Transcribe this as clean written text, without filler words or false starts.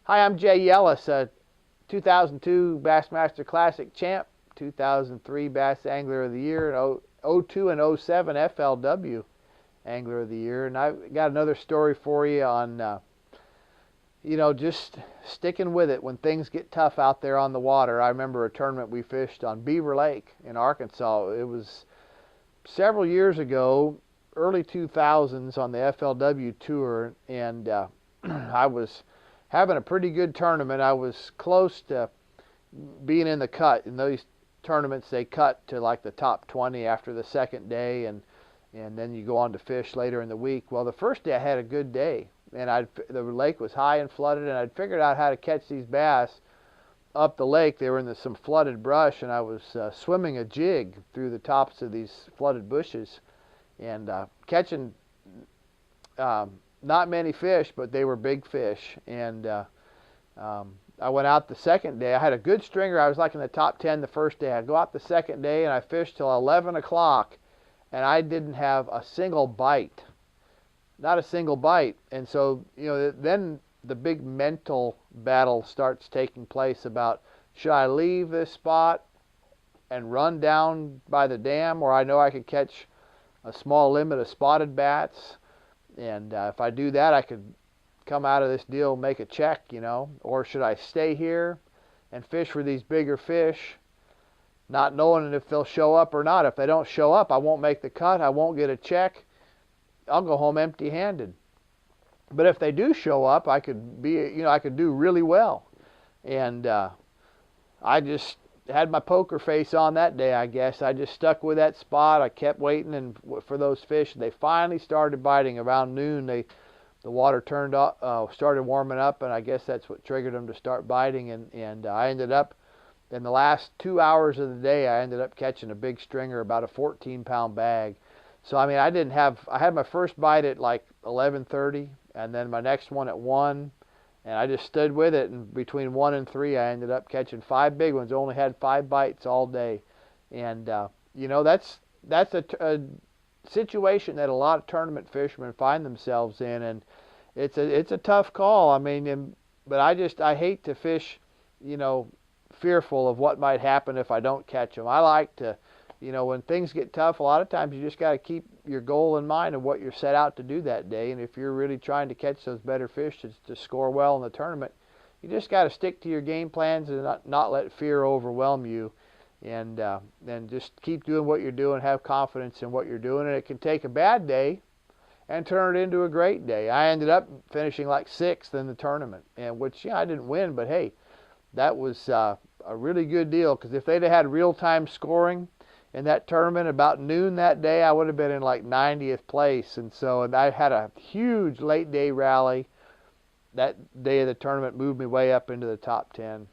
Hi, I'm Jay Yelas, 2002 Bassmaster Classic champ, 2003 Bass Angler of the Year, and 02 and 07 FLW Angler of the Year. And I've got another story for you on, just sticking with it when things get tough out there on the water. I remember a tournament we fished on Beaver Lake in Arkansas. It was several years ago, early 2000s on the FLW tour, and I was having a pretty good tournament. I was close to being in the cut. In those tournaments, they cut to like the top 20 after the second day, and then you go on to fish later in the week. Well, the first day I had a good day, and the lake was high and flooded, and I'd figured out how to catch these bass up the lake. They were in some flooded brush, and I was swimming a jig through the tops of these flooded bushes and catching not many fish, but they were big fish. And I went out the second day. I had a good stringer. I was like in the top 10 the first day. I go out the second day, and I fished till 11 o'clock, and I didn't have a single bite. Not a single bite. And so, then the big mental battle starts taking place about, should I leave this spot and run down by the dam where I know I could catch a small limit of spotted bats? And if I do that, I could come out of this deal and make a check, Or should I stay here and fish for these bigger fish, not knowing if they'll show up or not? If they don't show up, I won't make the cut. I won't get a check. I'll go home empty-handed. But if they do show up, I could I could do really well. And I just had my poker face on that day, I guess. I just stuck with that spot. I kept waiting for those fish. They finally started biting around noon. The water started warming up, and I guess that's what triggered them to start biting. And I ended up, in the last 2 hours of the day, I ended up catching a big stringer, about a 14-pound bag. So, I mean, I had my first bite at like 11:30, and then my next one at 1. And I just stood with it, and between 1 and 3, I ended up catching 5 big ones. Only had 5 bites all day. And, that's a situation that a lot of tournament fishermen find themselves in, and it's a tough call. I mean, but I hate to fish, fearful of what might happen if I don't catch them. I like to, when things get tough, a lot of times you just got to keep your goal in mind of what you're set out to do that day. And if you're really trying to catch those better fish to score well in the tournament, you just got to stick to your game plans and not let fear overwhelm you. And just keep doing what you're doing, have confidence in what you're doing. And it can take a bad day and turn it into a great day. I ended up finishing like 6th in the tournament, and which, I didn't win, but hey, that was a really good deal, because if they'd have had real-time scoring in that tournament about noon that day, I would have been in like 90th place. And I had a huge late day rally that day of the tournament, moved me way up into the top 10.